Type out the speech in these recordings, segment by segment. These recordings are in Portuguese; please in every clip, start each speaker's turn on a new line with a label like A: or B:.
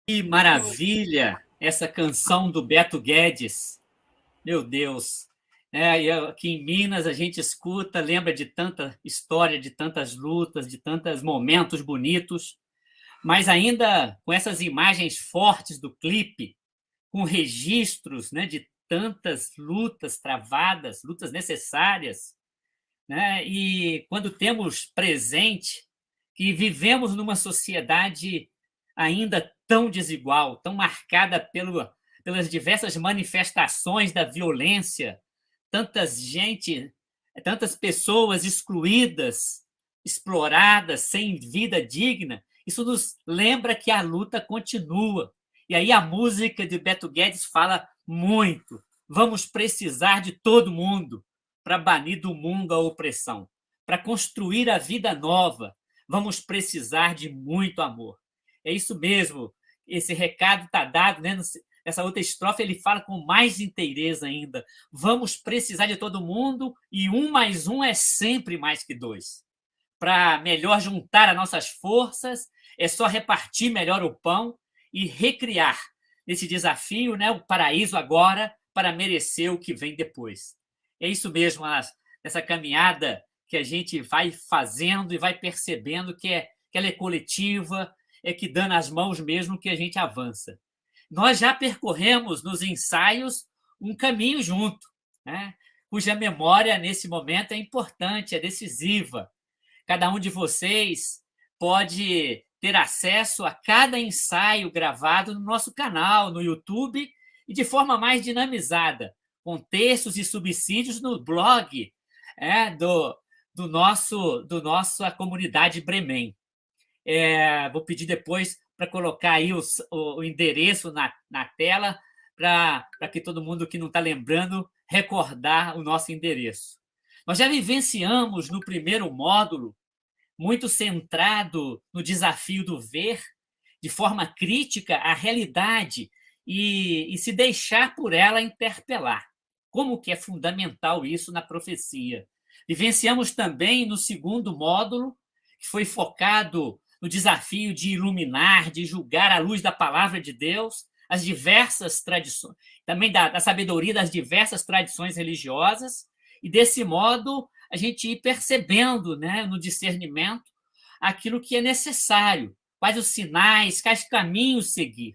A: Que maravilha essa canção do Beto Guedes. Meu Deus. E aqui em Minas a gente escuta, lembra de tanta história, de tantas lutas, de tantos momentos bonitos, mas ainda com essas imagens fortes do clipe, com registros, né, de tantas lutas travadas, lutas necessárias, né? E quando temos presente que vivemos numa sociedade ainda tão desigual, tão marcada pelas diversas manifestações da violência, tantas pessoas excluídas, exploradas, sem vida digna, isso nos lembra que a luta continua. E aí a música de Beto Guedes fala muito. Vamos precisar de todo mundo para banir do mundo a opressão. Para construir a vida nova, vamos precisar de muito amor. É isso mesmo. Esse recado está dado, né? Essa outra estrofe ele fala com mais inteireza ainda. Vamos precisar de todo mundo e 1 mais 1 é sempre mais que 2. Para melhor juntar as nossas forças, é só repartir melhor o pão e recriar nesse desafio, né, o paraíso agora para merecer o que vem depois. É isso mesmo, essa caminhada que a gente vai fazendo e vai percebendo que ela é coletiva, é que dando as mãos mesmo que a gente avança. Nós já percorremos nos ensaios um caminho junto, né? Cuja memória, nesse momento, é importante, é decisiva. Cada um de vocês pode ter acesso a cada ensaio gravado no nosso canal, no YouTube, e de forma mais dinamizada, com textos e subsídios no blog do nossa comunidade Bremen. Vou pedir depois para colocar aí o endereço na tela, para que todo mundo que não está lembrando recordar o nosso endereço. Nós já vivenciamos no primeiro módulo, muito centrado no desafio do ver, de forma crítica, a realidade e se deixar por ela interpelar. Como que é fundamental isso na profecia. Vivenciamos também no segundo módulo, que foi focado no desafio de iluminar, de julgar à luz da palavra de Deus, as diversas tradições, também da sabedoria das diversas tradições religiosas, e desse modo a gente ir percebendo, né, no discernimento aquilo que é necessário, quais os sinais, quais caminhos seguir.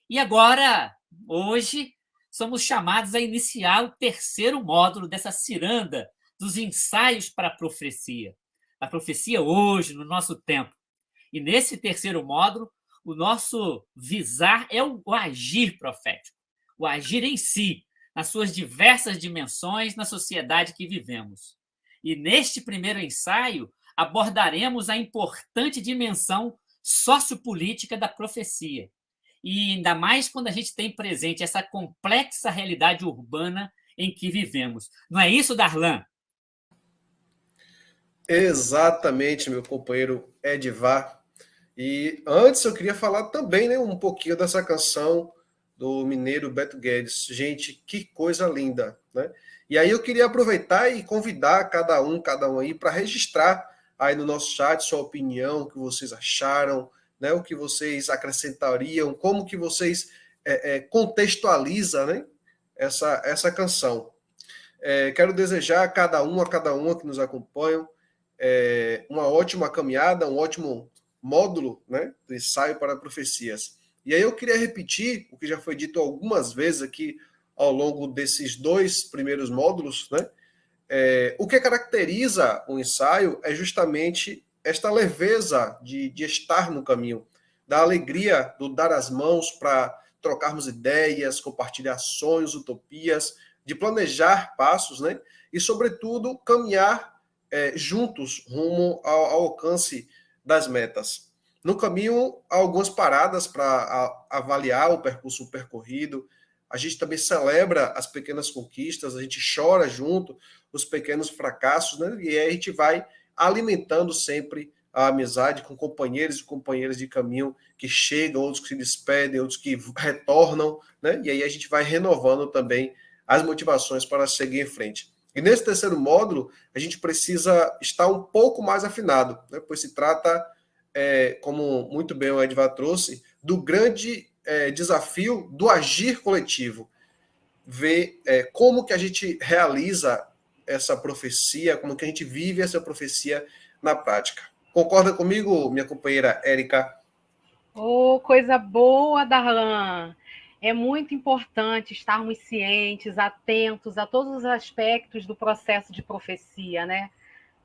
A: E agora, hoje, somos chamados a iniciar o terceiro módulo dessa ciranda dos ensaios para a profecia. A profecia hoje, no nosso tempo. E nesse terceiro módulo, o nosso visar é o agir profético, o agir em si, nas suas diversas dimensões na sociedade que vivemos. E neste primeiro ensaio, abordaremos a importante dimensão sociopolítica da profecia. E ainda mais quando a gente tem presente essa complexa realidade urbana em que vivemos. Não é isso, Darlan?
B: Exatamente, meu companheiro Edivar. E antes eu queria falar também, né, um pouquinho dessa canção do mineiro Beto Guedes. Gente, que coisa linda, né? E aí eu queria aproveitar e convidar cada um aí para registrar aí no nosso chat sua opinião, o que vocês acharam, né, o que vocês acrescentariam, como que vocês contextualizam, né, essa canção. Quero desejar a cada uma que nos acompanham uma ótima caminhada, um ótimo módulo, né, do ensaio para profecias. E aí eu queria repetir o que já foi dito algumas vezes aqui ao longo desses 2 primeiros módulos, né? O que caracteriza o ensaio é justamente esta leveza de estar no caminho, da alegria do dar as mãos para trocarmos ideias, compartilhar sonhos, utopias, de planejar passos, né? E, sobretudo, caminhar juntos rumo ao alcance das metas. No caminho, há algumas paradas para avaliar o percurso percorrido. A gente também celebra as pequenas conquistas, a gente chora junto os pequenos fracassos, né? E aí a gente vai alimentando sempre a amizade com companheiros e companheiras de caminho que chegam, outros que se despedem, outros que retornam, né? E aí a gente vai renovando também as motivações para seguir em frente. E nesse terceiro módulo, a gente precisa estar um pouco mais afinado, né? Pois se trata como muito bem o Edvar trouxe, do grande desafio do agir coletivo. Ver como que a gente realiza essa profecia, como que a gente vive essa profecia na prática. Concorda comigo, minha companheira Érica?
C: Oh, coisa boa, Darlan! É muito importante estarmos cientes, atentos a todos os aspectos do processo de profecia, né?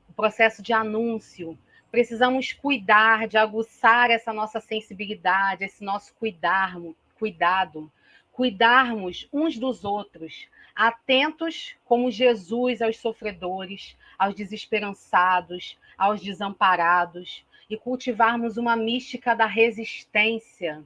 C: O processo de anúncio. Precisamos cuidar, de aguçar essa nossa sensibilidade, esse nosso cuidado, cuidarmos uns dos outros, atentos como Jesus aos sofredores, aos desesperançados, aos desamparados, e cultivarmos uma mística da resistência,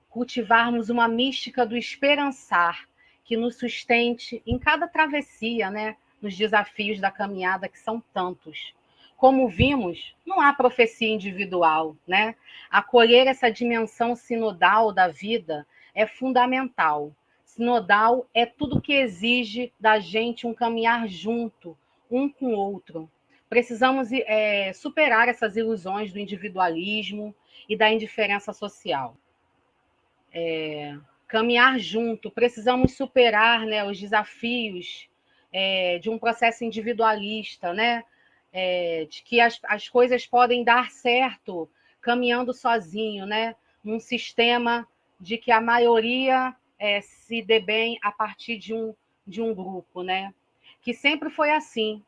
C: cultivarmos uma mística do esperançar, que nos sustente em cada travessia, né? Nos desafios da caminhada, que são tantos. Como vimos, não há profecia individual, né? Acolher essa dimensão sinodal da vida é fundamental. Sinodal é tudo que exige da gente um caminhar junto, um com o outro. Precisamos superar essas ilusões do individualismo e da indiferença social. Caminhar junto, precisamos superar, né, os desafios de um processo individualista, né? De que as coisas podem dar certo caminhando sozinho, né? Num sistema de que a maioria se dê bem a partir de um grupo, né? Que sempre foi assim.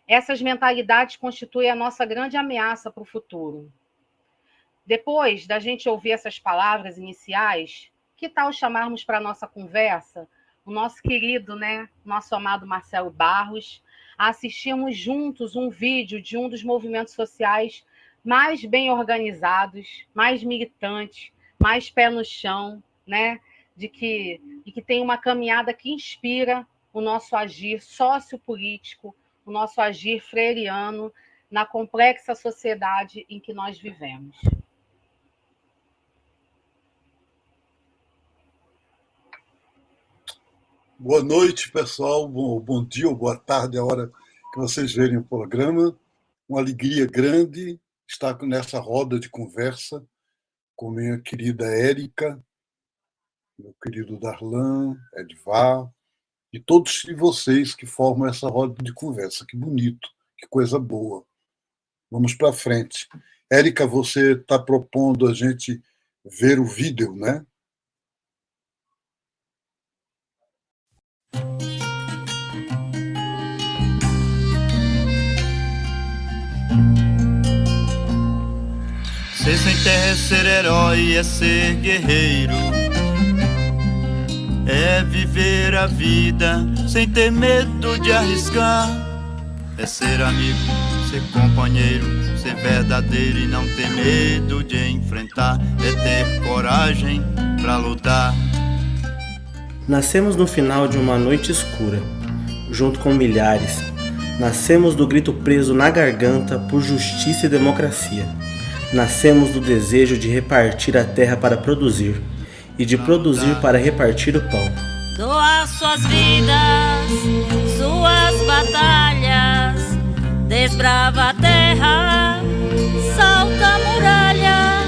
C: Essas mentalidades constituem a nossa grande ameaça para o futuro. Depois da gente ouvir essas palavras iniciais, que tal chamarmos para a nossa conversa o nosso querido, né, nosso amado Marcelo Barros, a assistirmos juntos um vídeo de um dos movimentos sociais mais bem organizados, mais militantes, mais pé no chão, né, de que tem uma caminhada que inspira o nosso agir sociopolítico, o nosso agir freiriano na complexa sociedade em que nós vivemos.
D: Boa noite, pessoal. Bom dia ou boa tarde, a hora que vocês verem o programa. Uma alegria grande estar nessa roda de conversa com minha querida Érica, meu querido Darlan, Edvar, e todos vocês que formam essa roda de conversa. Que bonito, que coisa boa. Vamos para frente. Érica, você está propondo a gente ver o vídeo, né?
E: Ser sem terra é ser herói, é ser guerreiro, é viver a vida sem ter medo de arriscar, é ser amigo, ser companheiro, ser verdadeiro e não ter medo de enfrentar, é ter coragem pra lutar.
F: Nascemos no final de uma noite escura, junto com milhares. Nascemos do grito preso na garganta por justiça e democracia. Nascemos do desejo de repartir a terra para produzir, e de produzir para repartir o pão.
G: Doar suas vidas, suas batalhas, desbrava a terra, salta a muralha,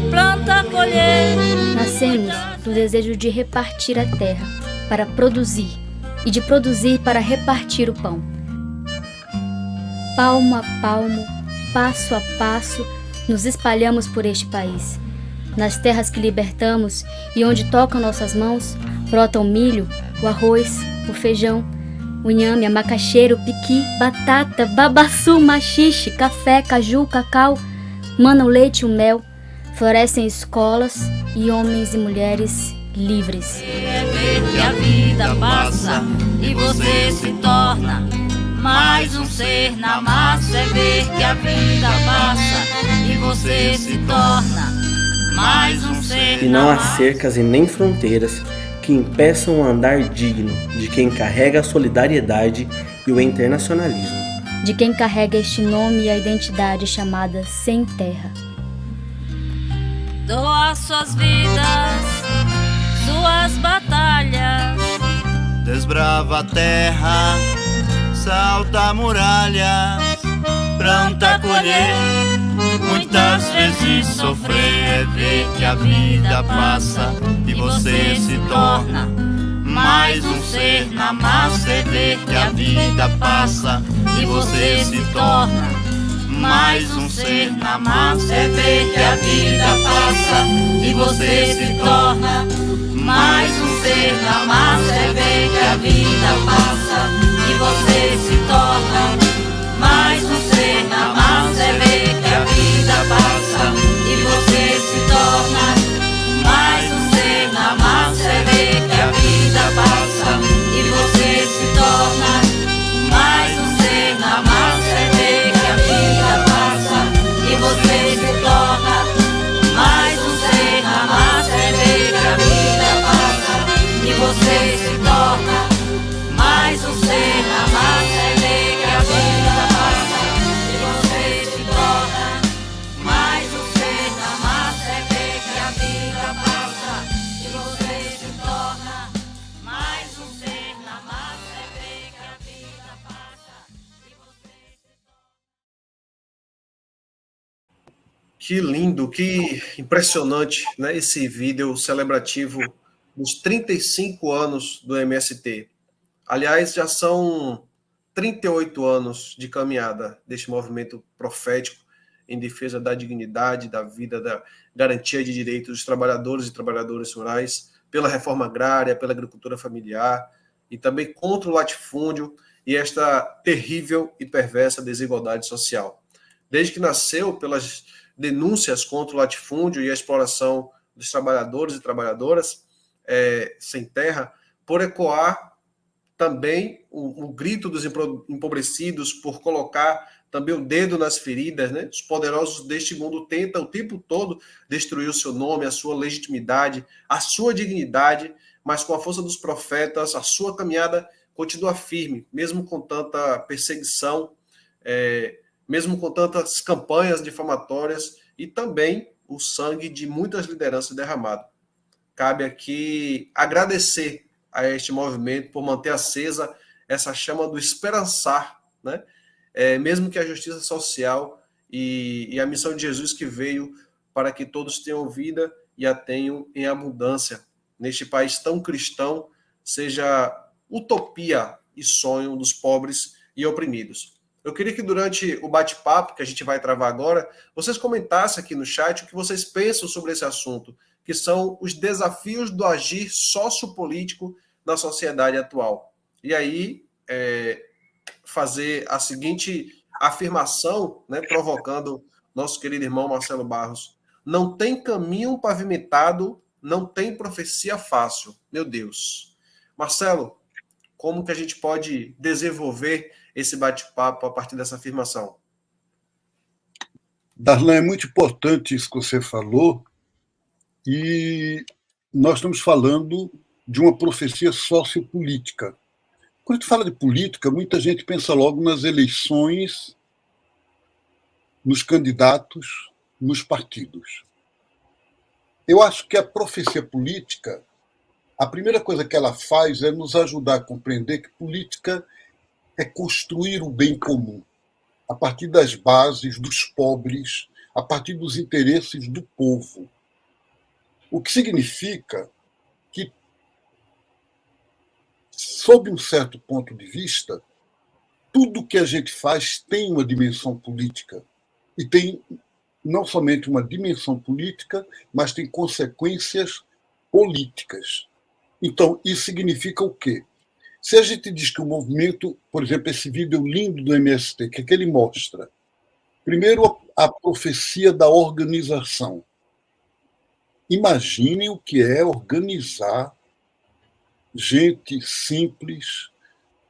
G: planta, colher.
H: Nascemos do desejo de repartir a terra para produzir, e de produzir para repartir o pão. Palmo a palmo, passo a passo, nos espalhamos por este país. Nas terras que libertamos e onde tocam nossas mãos, brotam o milho, o arroz, o feijão, o inhame, a macaxeira, o piqui, batata, babaçu, maxixe, café, caju, cacau, mana, o leite e o mel. Florescem escolas e homens e mulheres livres.
G: É ver que a vida passa e você se torna mais um ser na massa, é ver que a vida passa e você se torna mais um ser.
F: E não há cercas e nem fronteiras que impeçam o andar digno de quem carrega a solidariedade e o internacionalismo.
H: De quem carrega este nome e a identidade chamada Sem Terra.
G: Doa suas vidas, suas batalhas,
E: Desbrava a terra, salta muralhas, planta, colher, Muitas vezes sofrer é ver que a vida passa e você se torna mais um ser na massa. É ver que a vida passa e você se torna mais um ser na massa. É ver que a vida passa e você se torna mais um ser na massa. É ver que a vida passa e você se torna mais um ser na massa. É ver que a vida passa e você se torna mais um ser na massa. É ver que a vida passa e você se torna mais um ser na massa. É ver que a vida passa e você se torna mais um ser na massa. É ver que a vida passa e você se torna mais um ser na massa. É ver que a vida passa e você se torna mais um ser na massa. É ver que a vida passa e você se torna mais um ser na massa. É ver que a vida passa e você se
B: Que lindo, que impressionante, né? Esse vídeo celebrativo dos 35 anos do MST. Aliás, já são 38 anos de caminhada deste movimento profético em defesa da dignidade, da vida, da garantia de direitos dos trabalhadores e trabalhadoras rurais, pela reforma agrária, pela agricultura familiar e também contra o latifúndio e esta terrível e perversa desigualdade social. Desde que nasceu, pelas denúncias contra o latifúndio e a exploração dos trabalhadores e trabalhadoras sem terra, por ecoar também o grito dos empobrecidos, por colocar também o dedo nas feridas, né? Os poderosos deste mundo tentam o tempo todo destruir o seu nome, a sua legitimidade, a sua dignidade, mas com a força dos profetas, a sua caminhada continua firme, mesmo com tanta perseguição, mesmo com tantas campanhas difamatórias e também o sangue de muitas lideranças derramado. Cabe aqui agradecer a este movimento por manter acesa essa chama do esperançar, né? Mesmo que a justiça social e a missão de Jesus que veio para que todos tenham vida e a tenham em abundância, neste país tão cristão, seja utopia e sonho dos pobres e oprimidos. Eu queria que durante o bate-papo que a gente vai travar agora, vocês comentassem aqui no chat o que vocês pensam sobre esse assunto, que são os desafios do agir sociopolítico na sociedade atual. E aí, fazer a seguinte afirmação, né, provocando nosso querido irmão Marcelo Barros: não tem caminho pavimentado, não tem profecia fácil. Meu Deus. Marcelo, como que a gente pode desenvolver esse bate-papo a partir dessa afirmação?
D: Darlan, é muito importante isso que você falou, e nós estamos falando de uma profecia sociopolítica. Quando a gente fala de política, muita gente pensa logo nas eleições, nos candidatos, nos partidos. Eu acho que a profecia política, a primeira coisa que ela faz é nos ajudar a compreender que política é construir o bem comum, a partir das bases dos pobres, a partir dos interesses do povo. O que significa que, sob um certo ponto de vista, tudo que a gente faz tem uma dimensão política. E tem não somente uma dimensão política, mas tem consequências políticas. Então, isso significa o quê? Se a gente diz que o movimento, por exemplo, esse vídeo lindo do MST, o que é que ele mostra? Primeiro, a profecia da organização. Imaginem o que é organizar gente simples,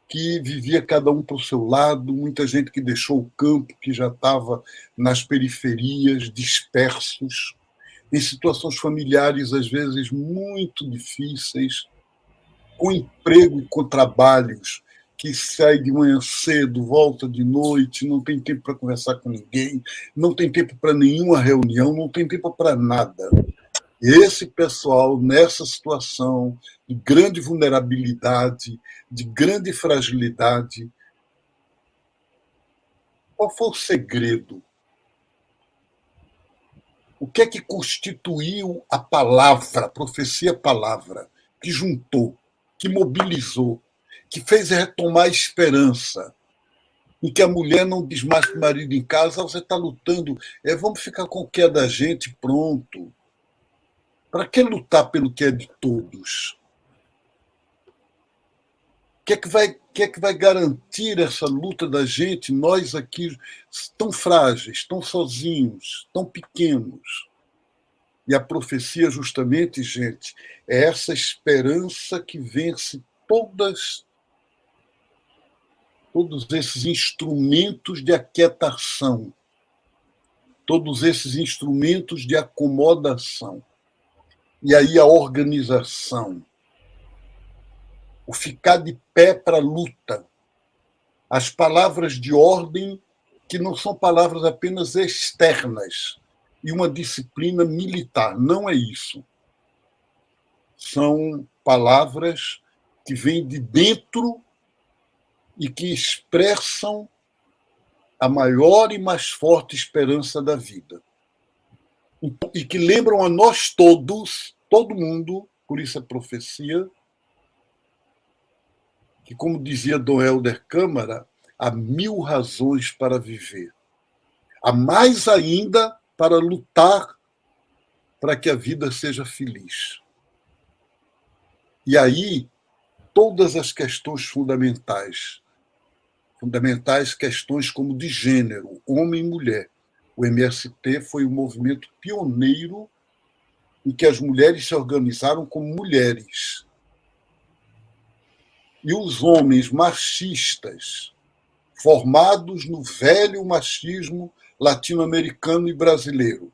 D: que vivia cada um para o seu lado, muita gente que deixou o campo, que já estava nas periferias, dispersos, em situações familiares, às vezes, muito difíceis, com emprego e com trabalhos, que sai de manhã cedo, volta de noite, não tem tempo para conversar com ninguém, não tem tempo para nenhuma reunião, não tem tempo para nada. Esse pessoal, nessa situação de grande vulnerabilidade, de grande fragilidade, qual foi o segredo? O que é que constituiu a palavra, a profecia-palavra, que juntou, que mobilizou, que fez retomar a esperança, em que a mulher não diz mais para o marido em casa: você está lutando, vamos ficar com o que é da gente, pronto. Para que lutar pelo que é de todos? O que é que vai garantir essa luta da gente, nós aqui, tão frágeis, tão sozinhos, tão pequenos? E a profecia, justamente, gente, é essa esperança que vence todos esses instrumentos de aquietação, todos esses instrumentos de acomodação. E aí a organização, o ficar de pé para a luta, as palavras de ordem, que não são palavras apenas externas, e uma disciplina militar. Não é isso. São palavras que vêm de dentro e que expressam a maior e mais forte esperança da vida. E que lembram a nós todos, todo mundo, por isso é profecia, que, como dizia Dom Helder Câmara, há 1000 razões para viver. Há mais ainda para lutar para que a vida seja feliz. E aí, todas as questões fundamentais, questões como de gênero, homem e mulher. O MST foi um movimento pioneiro em que as mulheres se organizaram como mulheres. E os homens machistas, formados no velho machismo latino-americano e brasileiro,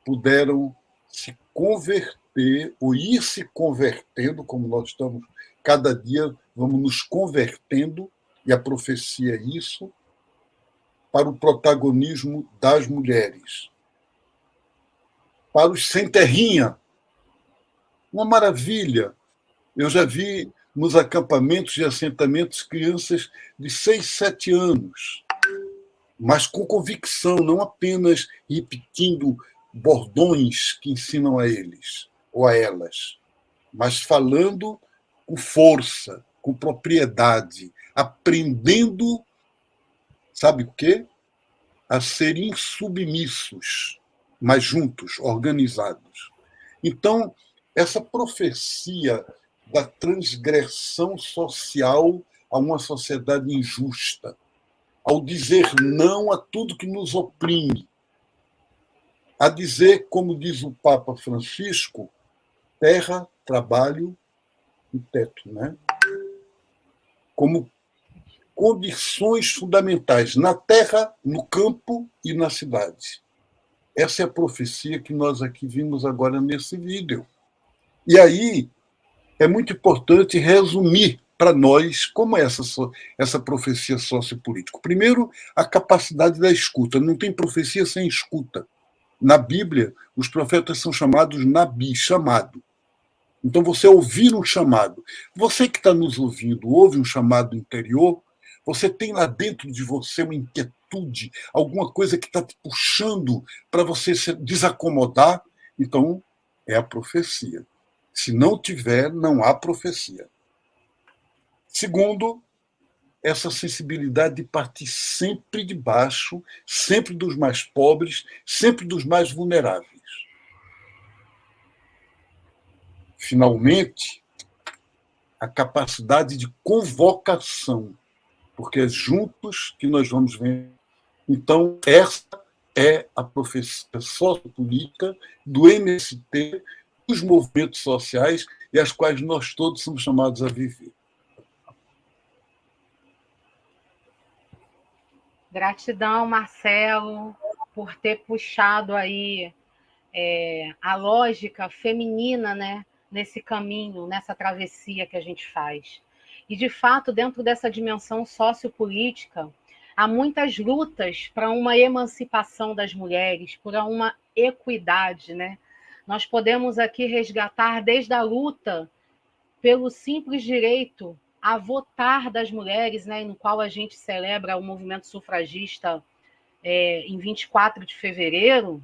D: puderam se converter, ou ir se convertendo, como nós estamos, cada dia vamos nos convertendo, e a profecia é isso, para o protagonismo das mulheres. Para os sem terrinha, uma maravilha. Eu já vi nos acampamentos e assentamentos crianças de 6, 7 anos, mas com convicção, não apenas repetindo bordões que ensinam a eles ou a elas, mas falando com força, com propriedade, aprendendo, sabe o quê? A serem submissos, mas juntos, organizados. Então, essa profecia da transgressão social a uma sociedade injusta, ao dizer não a tudo que nos oprime, a dizer, como diz o Papa Francisco, terra, trabalho e teto, né? Como condições fundamentais na terra, no campo e na cidade. Essa é a profecia que nós aqui vimos agora nesse vídeo. E aí é muito importante resumir para nós como é essa profecia sociopolítica. Primeiro, a capacidade da escuta. Não tem profecia sem escuta. Na Bíblia, os profetas são chamados nabi, chamado. Então, você ouvir um chamado. Você que está nos ouvindo, ouve um chamado interior, você tem lá dentro de você uma inquietude, alguma coisa que está te puxando para você se desacomodar, então é a profecia. Se não tiver, não há profecia. Segundo, essa sensibilidade de partir sempre de baixo, sempre dos mais pobres, sempre dos mais vulneráveis. Finalmente, a capacidade de convocação, porque é juntos que nós vamos ver. Então, essa é a profecia sociopolítica do MST, dos movimentos sociais, e as quais nós todos somos chamados a viver.
C: Gratidão, Marcelo, por ter puxado aí a lógica feminina, né, nesse caminho, nessa travessia que a gente faz. E, de fato, dentro dessa dimensão sociopolítica, há muitas lutas para uma emancipação das mulheres, por uma equidade, né? Nós podemos aqui resgatar desde a luta pelo simples direito a votar das mulheres, né, no qual a gente celebra o movimento sufragista em 24 de fevereiro,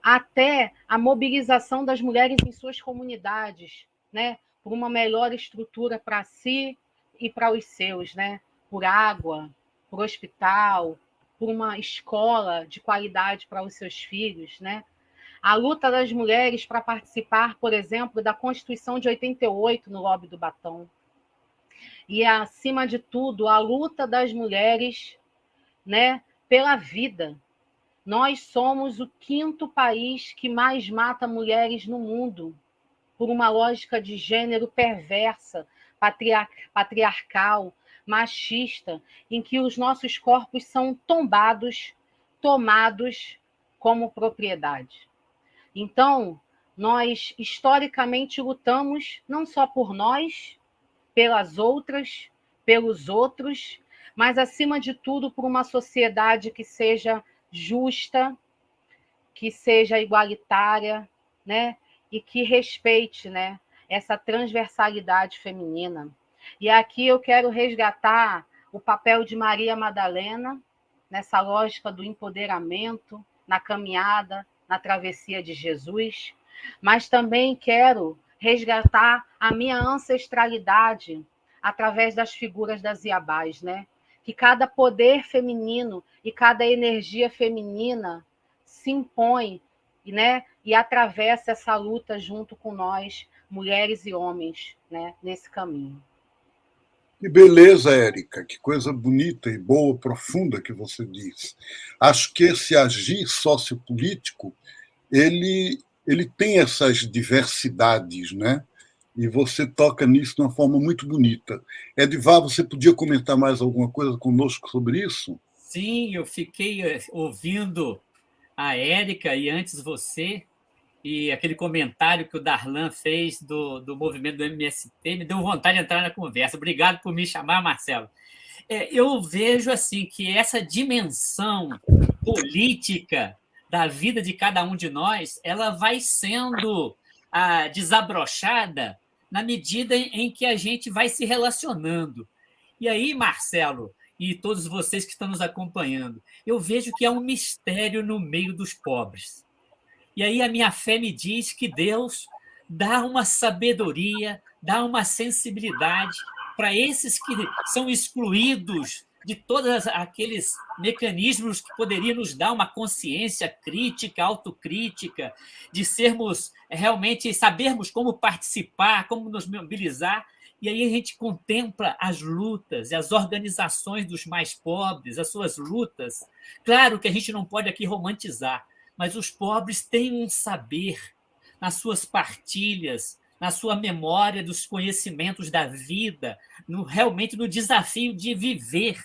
C: até a mobilização das mulheres em suas comunidades, né, por uma melhor estrutura para si e para os seus, né, por água, por hospital, por uma escola de qualidade para os seus filhos, né? A luta das mulheres para participar, por exemplo, da Constituição de 88 no Lobby do Batom. E, acima de tudo, a luta das mulheres, né, pela vida. Nós somos o 5º país que mais mata mulheres no mundo, por uma lógica de gênero perversa, patriarcal, machista, em que os nossos corpos são tomados como propriedade. Então, nós historicamente lutamos não só por nós, pelas outras, pelos outros, mas, acima de tudo, por uma sociedade que seja justa, que seja igualitária, né? E que respeite, né, essa transversalidade feminina. E aqui eu quero resgatar o papel de Maria Madalena, nessa lógica do empoderamento, na caminhada, na travessia de Jesus, mas também quero resgatar a minha ancestralidade através das figuras das Iabás, né? Que cada poder feminino e cada energia feminina se impõe, né, e atravessa essa luta junto com nós, mulheres e homens, né, nesse caminho.
D: Que beleza, Érica, que coisa bonita e boa, profunda que você diz. Acho que esse agir sociopolítico, ele tem essas diversidades, né? E você toca nisso de uma forma muito bonita. Edivar, você podia comentar mais alguma coisa conosco sobre isso?
A: Sim, eu fiquei ouvindo a Érica e antes você, e aquele comentário que o Darlan fez do movimento do MST me deu vontade de entrar na conversa. Obrigado por me chamar, Marcelo. Eu vejo assim que essa dimensão política da vida de cada um de nós, ela vai sendo desabrochada na medida em que a gente vai se relacionando. E aí, Marcelo, e todos vocês que estão nos acompanhando, eu vejo que há um mistério no meio dos pobres. E aí a minha fé me diz que Deus dá uma sabedoria, dá uma sensibilidade para esses que são excluídos de todos aqueles mecanismos que poderiam nos dar uma consciência crítica, autocrítica, de sermos realmente, sabermos como participar, como nos mobilizar. E aí a gente contempla as lutas e as organizações dos mais pobres, as suas lutas. Claro que a gente não pode aqui romantizar, mas os pobres têm um saber nas suas partilhas, na sua memória dos conhecimentos da vida, realmente no desafio de viver.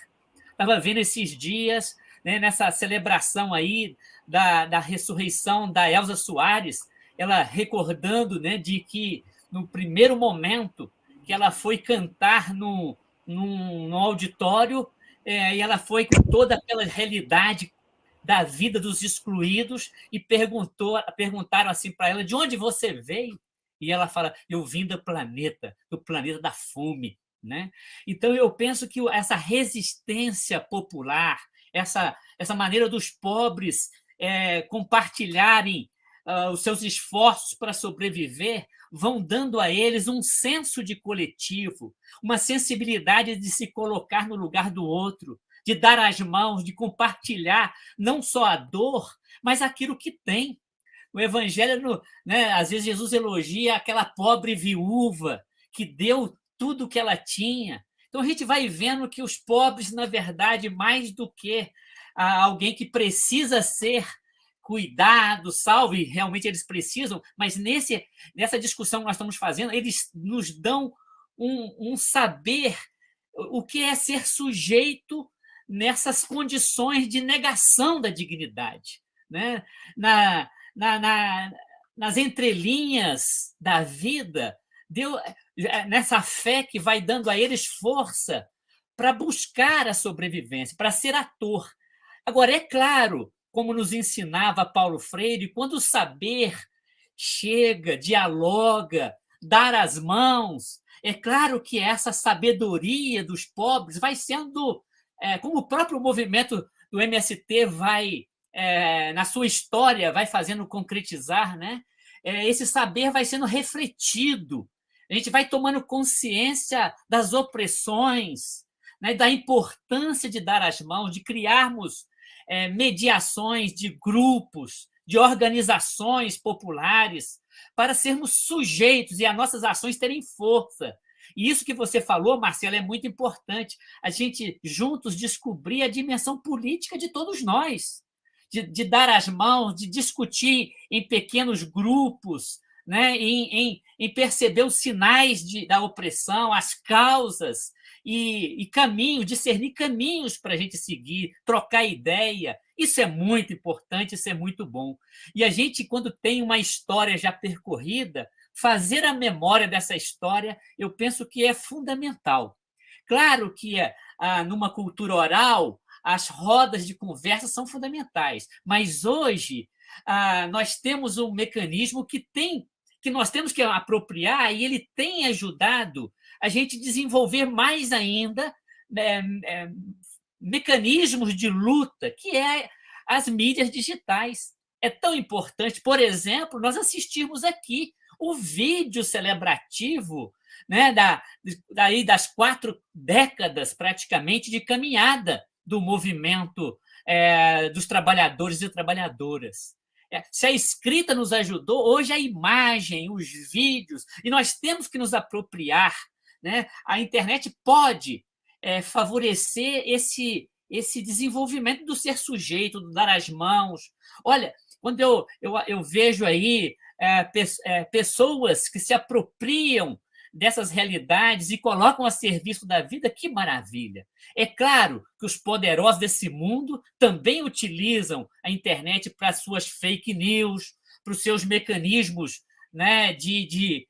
A: Estava vendo esses dias, né, nessa celebração aí da ressurreição da Elza Soares, ela recordando, né, de que no primeiro momento que ela foi cantar num auditório, e ela foi com toda aquela realidade da vida dos excluídos e perguntaram assim para ela: de onde você veio? E ela fala: eu vim do planeta da fome, né? Então eu penso que essa resistência popular, essa maneira dos pobres compartilharem os seus esforços para sobreviver, vão dando a eles um senso de coletivo, uma sensibilidade de se colocar no lugar do outro, de dar as mãos, de compartilhar não só a dor, mas aquilo que tem. O Evangelho, né, às vezes Jesus elogia aquela pobre viúva que deu tudo o que ela tinha. Então a gente vai vendo que os pobres, na verdade, mais do que alguém que precisa ser cuidado, salvo, e realmente eles precisam, mas nessa discussão que nós estamos fazendo, eles nos dão um saber o que é ser sujeito nessas condições de negação da dignidade, né? Nas entrelinhas da vida, nessa fé que vai dando a eles força para buscar a sobrevivência, para ser ator. Agora, é claro, como nos ensinava Paulo Freire, quando o saber chega, dialoga, dar as mãos, é claro que essa sabedoria dos pobres vai sendo, como o próprio movimento do MST vai na sua história, vai fazendo concretizar, né? Esse saber vai sendo refletido. A gente vai tomando consciência das opressões, né? Da importância de dar as mãos, de criarmos mediações de grupos, de organizações populares, para sermos sujeitos e as nossas ações terem força. E isso que você falou, Marcelo, é muito importante. A gente juntos descobrir a dimensão política de todos nós, de dar as mãos, de discutir em pequenos grupos, né? em perceber os sinais da opressão, as causas e caminhos, discernir caminhos para a gente seguir, trocar ideia. Isso é muito importante, isso é muito bom. E a gente, quando tem uma história já percorrida, fazer a memória dessa história, eu penso que é fundamental. Claro que numa cultura oral, as rodas de conversa são fundamentais, mas hoje nós temos um mecanismo que nós temos que apropriar, e ele tem ajudado a gente desenvolver mais ainda mecanismos de luta, que é as mídias digitais. É tão importante, por exemplo, nós assistirmos aqui o vídeo celebrativo, né, daí das 4 décadas, praticamente, de caminhada do movimento dos trabalhadores e trabalhadoras. Se a escrita nos ajudou, hoje a imagem, os vídeos, e nós temos que nos apropriar, né? A internet pode favorecer esse desenvolvimento do ser sujeito, do dar as mãos. Olha, quando eu vejo aí pessoas que se apropriam dessas realidades e colocam a serviço da vida, que maravilha! É claro que os poderosos desse mundo também utilizam a internet para as suas fake news, para os seus mecanismos, né, de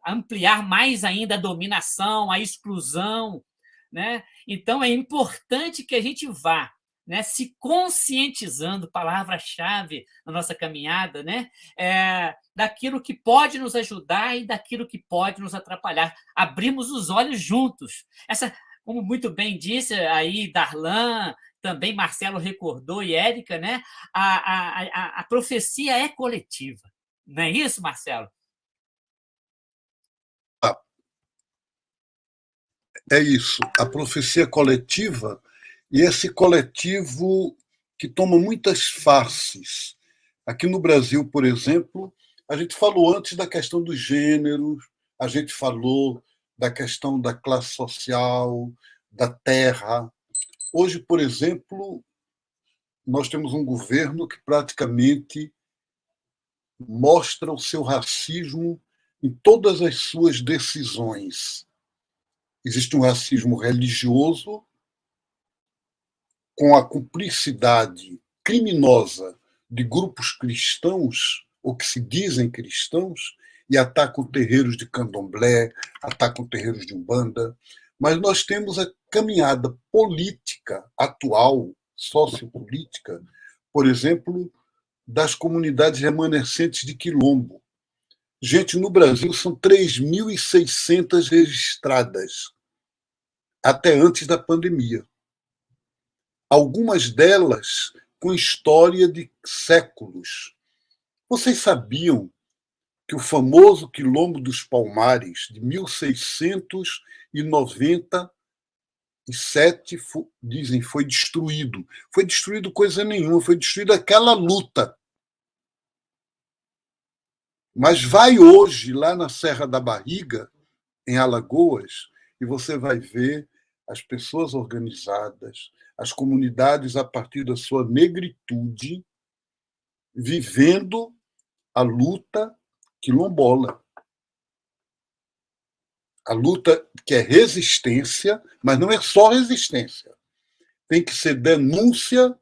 A: ampliar mais ainda a dominação, a exclusão, né? Então, é importante que a gente vá, né, se conscientizando, palavra-chave na nossa caminhada, né, daquilo que pode nos ajudar e daquilo que pode nos atrapalhar. Abrimos os olhos juntos. Como muito bem disse aí Darlan, também Marcelo recordou, e Érica, né, a profecia é coletiva. Não é isso, Marcelo?
D: É isso. A profecia coletiva, e esse coletivo que toma muitas faces. Aqui no Brasil, por exemplo, a gente falou antes da questão dos gêneros, a gente falou da questão da classe social, da terra. Hoje, por exemplo, nós temos um governo que praticamente mostra o seu racismo em todas as suas decisões. Existe um racismo religioso, com a cumplicidade criminosa de grupos cristãos, ou que se dizem cristãos, e atacam terreiros de candomblé, atacam terreiros de umbanda. Mas nós temos a caminhada política atual, sociopolítica, por exemplo, das comunidades remanescentes de quilombo. Gente, no Brasil são 3.600 registradas, até antes da pandemia. Algumas delas com história de séculos. Vocês sabiam que o famoso Quilombo dos Palmares, de 1697, dizem, foi destruído. Foi destruído coisa nenhuma, foi destruída aquela luta. Mas vai hoje lá na Serra da Barriga, em Alagoas, e você vai ver as pessoas organizadas, as comunidades a partir da sua negritude, vivendo a luta quilombola. A luta que é resistência, mas não é só resistência. Tem que ser denúncia,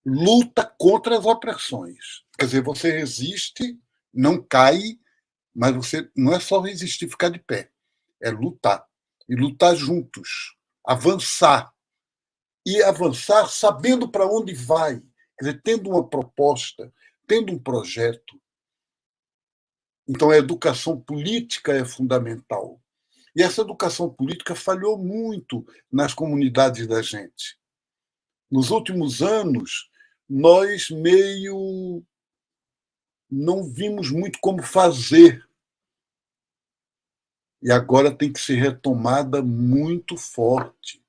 D: luta contra as opressões. Quer dizer, você resiste, não cai, mas você não é só resistir, ficar de pé. É lutar. E lutar juntos. Avançar. E avançar sabendo para onde vai. Quer dizer, tendo uma proposta, tendo um projeto. Então, a educação política é fundamental. E essa educação política falhou muito nas comunidades da gente. Nos últimos anos, nós meio não vimos muito como fazer. E agora tem que ser retomada muito forte.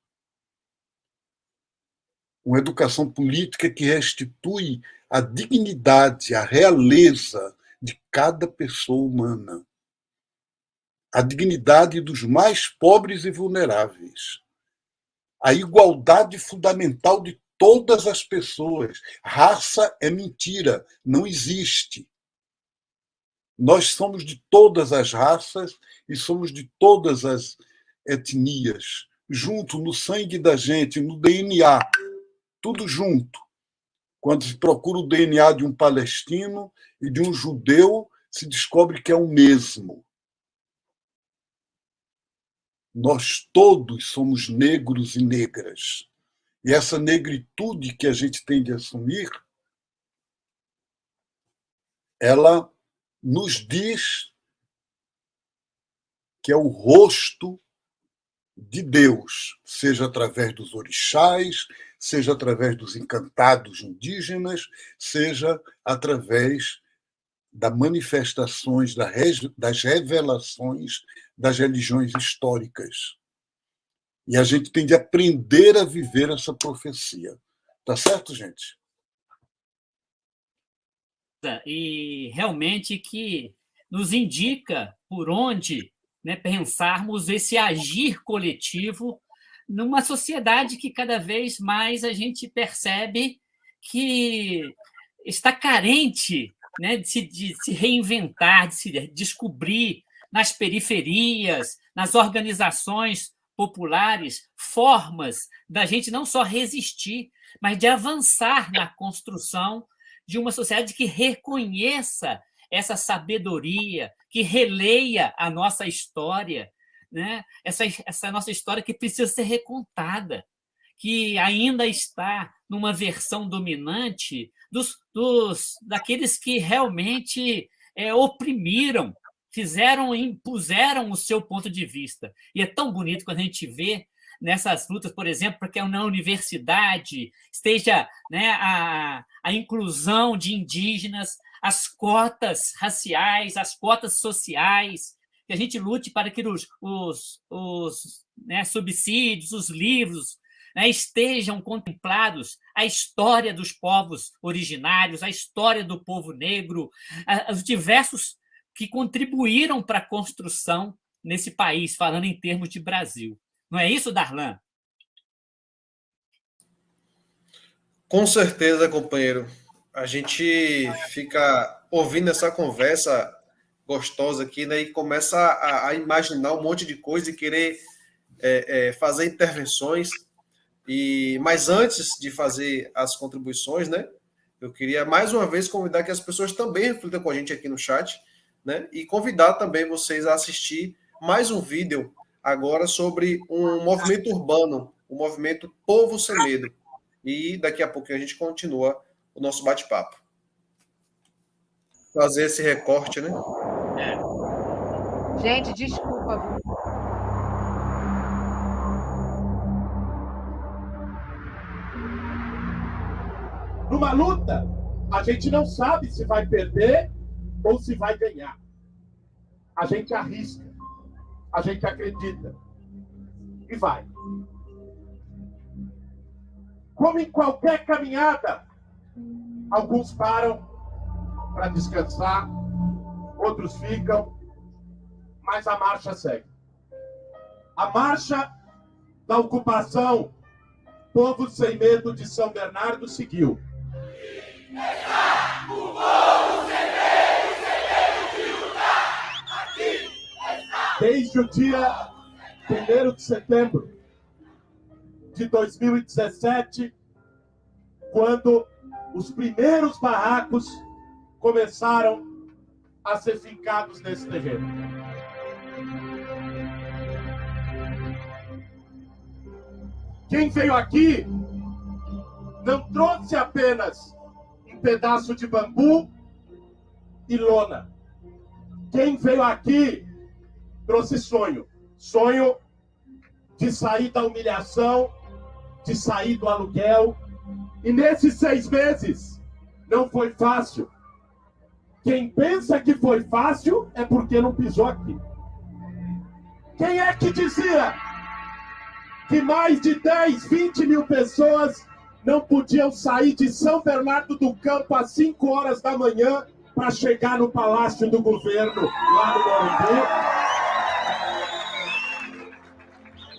D: Uma educação política que restitui a dignidade, a realeza de cada pessoa humana. A dignidade dos mais pobres e vulneráveis. A igualdade fundamental de todas as pessoas. Raça é mentira, não existe. Nós somos de todas as raças e somos de todas as etnias, junto no sangue da gente, no DNA, tudo junto. Quando se procura o DNA de um palestino e de um judeu, se descobre que é o mesmo. Nós todos somos negros e negras. E essa negritude que a gente tem de assumir, ela nos diz que é o rosto de Deus, seja através dos orixás, seja através dos encantados indígenas, seja através das manifestações, das revelações das religiões históricas. E a gente tem de aprender a viver essa profecia. Tá certo, gente?
A: E realmente que nos indica por onde, né, pensarmos esse agir coletivo numa sociedade que cada vez mais a gente percebe que está carente, né, de se reinventar, de se descobrir nas periferias, nas organizações populares, formas da gente não só resistir, mas de avançar na construção de uma sociedade que reconheça essa sabedoria, que releia a nossa história, né? Essa nossa história que precisa ser recontada, que ainda está numa versão dominante daqueles que realmente oprimiram, impuseram o seu ponto de vista. E é tão bonito quando a gente vê nessas lutas, por exemplo, para que na universidade esteja, né, a inclusão de indígenas, as cotas raciais, as cotas sociais, que a gente lute para que os subsídios, os livros, né, estejam contemplados a história dos povos originários, a história do povo negro, os diversos que contribuíram para a construção nesse país, falando em termos de Brasil. Não é isso, Darlan?
B: Com certeza, companheiro. A gente fica ouvindo essa conversa gostosa aqui, né, e começa a imaginar um monte de coisa e querer fazer intervenções. Mas antes de fazer as contribuições, né, eu queria mais uma vez convidar que as pessoas também reflitam com a gente aqui no chat, né, e convidar também vocês a assistir mais um vídeo agora sobre um movimento urbano, o movimento Povo Sem Medo. E daqui a pouco a gente continua o nosso bate-papo. Fazer esse recorte, né?
C: Gente, desculpa.
I: Numa luta, a gente não sabe se vai perder ou se vai ganhar. A gente arrisca, a gente acredita e vai. Como em qualquer caminhada, alguns param para descansar, outros ficam, mas a marcha segue. A marcha da ocupação Povo Sem Medo de São Bernardo seguiu.
J: Está o povo sem medo de lutar. Aqui está.
I: Desde o dia 1º de setembro de 2017, quando os primeiros barracos começaram a ser fincados nesse terreno. Quem veio aqui não trouxe apenas um pedaço de bambu e lona. Quem veio aqui trouxe sonho. Sonho de sair da humilhação, de sair do aluguel, E nesses 6 meses, não foi fácil. Quem pensa que foi fácil é porque não pisou aqui. Quem é que dizia que mais de 10, 20 mil pessoas não podiam sair de São Bernardo do Campo às 5 horas da manhã para chegar no Palácio do Governo, lá no Morumbi?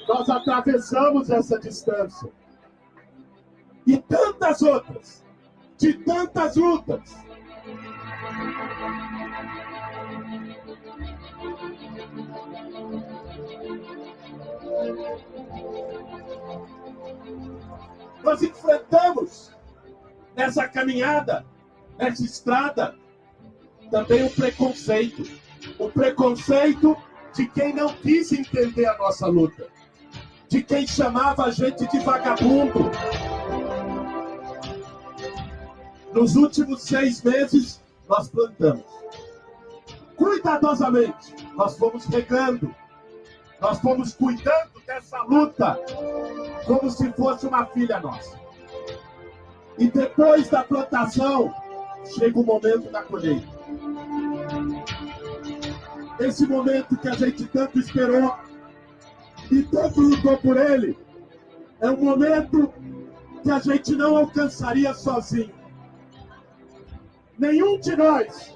I: Nós atravessamos essa distância. E tantas outras, de tantas lutas. Nós enfrentamos nessa caminhada, nessa estrada, também o preconceito. O preconceito de quem não quis entender a nossa luta. De quem chamava a gente de vagabundo. Nos últimos 6 meses, nós plantamos. Cuidadosamente, nós fomos regando. Nós fomos cuidando dessa luta como se fosse uma filha nossa. E depois da plantação, chega o momento da colheita. Esse momento que a gente tanto esperou e tanto lutou por ele, é um momento que a gente não alcançaria sozinho. Nenhum de nós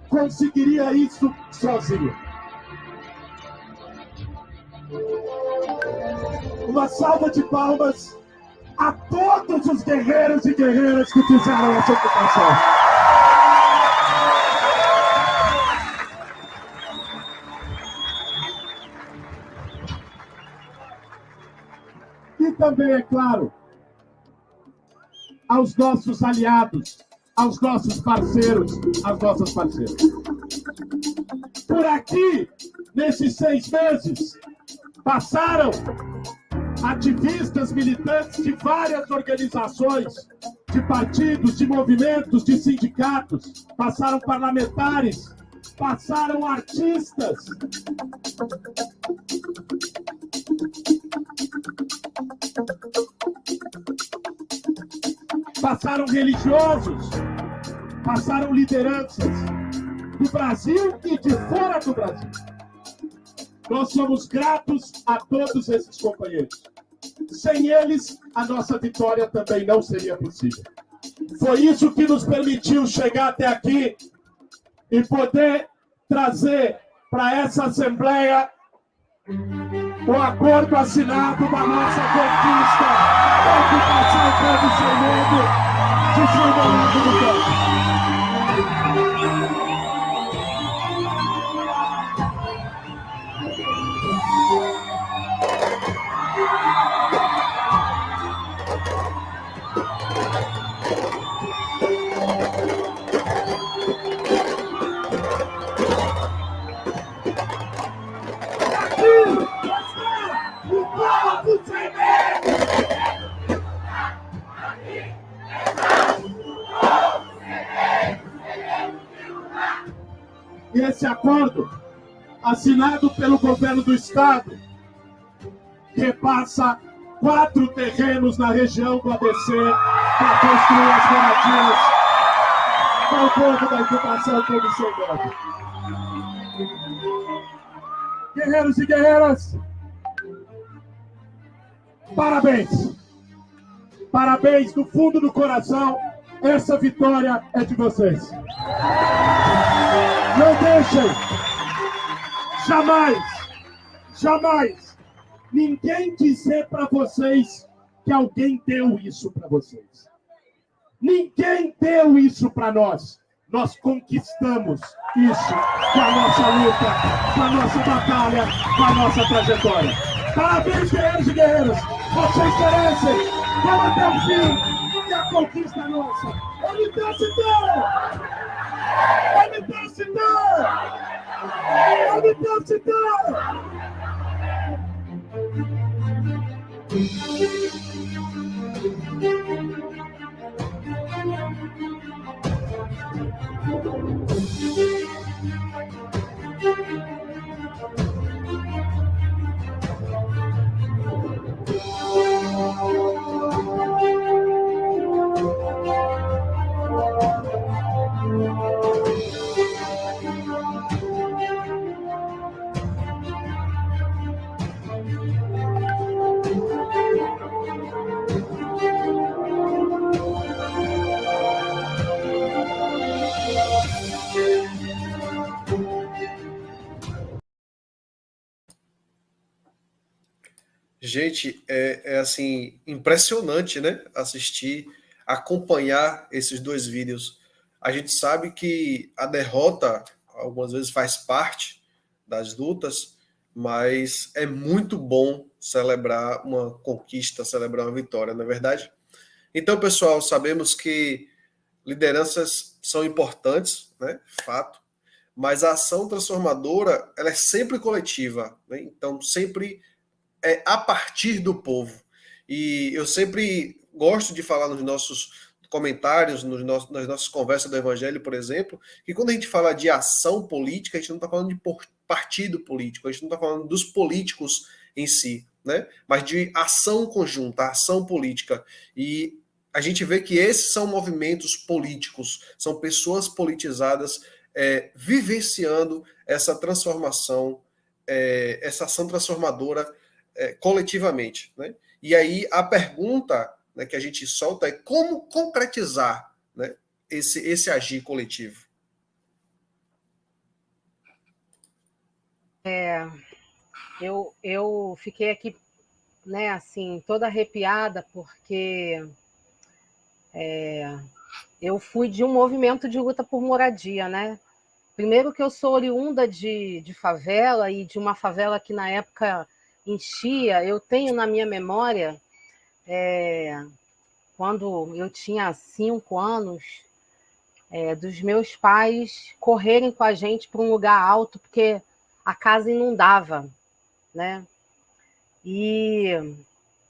I: conseguiria isso sozinho. Uma salva de palmas a todos os guerreiros e guerreiras que fizeram essa ocupação. E também, é claro, aos nossos aliados, aos nossos parceiros, às nossas parceiras. Por aqui, nesses 6 meses, passaram ativistas, militantes de várias organizações, de partidos, de movimentos, de sindicatos, passaram parlamentares, passaram artistas. Passaram religiosos, passaram lideranças do Brasil e de fora do Brasil. Nós somos gratos a todos esses companheiros. Sem eles, a nossa vitória também não seria possível. Foi isso que nos permitiu chegar até aqui e poder trazer para essa Assembleia o acordo assinado da nossa conquista, a ocupação todo sem medo de São Bernardo do Campo. E esse acordo, assinado pelo governo do estado, repassa 4 terrenos na região do ABC para construir as moradias para o povo da ocupação todo chegando. Guerreiros e guerreiras, parabéns! Parabéns do fundo do coração, essa vitória é de vocês. Não deixem, jamais, ninguém dizer para vocês que alguém deu isso para vocês. Ninguém deu isso para nós. Nós conquistamos isso com a nossa luta, com a nossa batalha, com a nossa trajetória. Parabéns, guerreiros e guerreiras. Vocês merecem. Vamos até o fim. E a conquista é nossa.
B: Gente, é assim, impressionante, né? Assistir, acompanhar esses dois vídeos. A gente sabe que a derrota algumas vezes faz parte das lutas, mas é muito bom celebrar uma conquista, celebrar uma vitória, não é verdade? Então, pessoal, sabemos que lideranças são importantes, né? Fato, mas a ação transformadora, ela é sempre coletiva, né? Então, sempre é a partir do povo. E eu sempre gosto de falar nos nossos comentários, nas nossas conversas do Evangelho, por exemplo, que quando a gente fala de ação política, a gente não está falando de partido político, a gente não está falando dos políticos em si, né? Mas de ação conjunta, ação política. E a gente vê que esses são movimentos políticos, são pessoas politizadas vivenciando essa transformação, essa ação transformadora coletivamente, né? E aí a pergunta, né, que a gente solta é como concretizar, né, esse agir coletivo.
C: Eu fiquei aqui, né, assim, toda arrepiada, porque eu fui de um movimento de luta por moradia, né? Primeiro que eu sou oriunda de favela, e de uma favela que na época enchia. Eu tenho na minha memória, quando eu tinha 5 anos, dos meus pais correrem com a gente para um lugar alto, porque a casa inundava, né? E,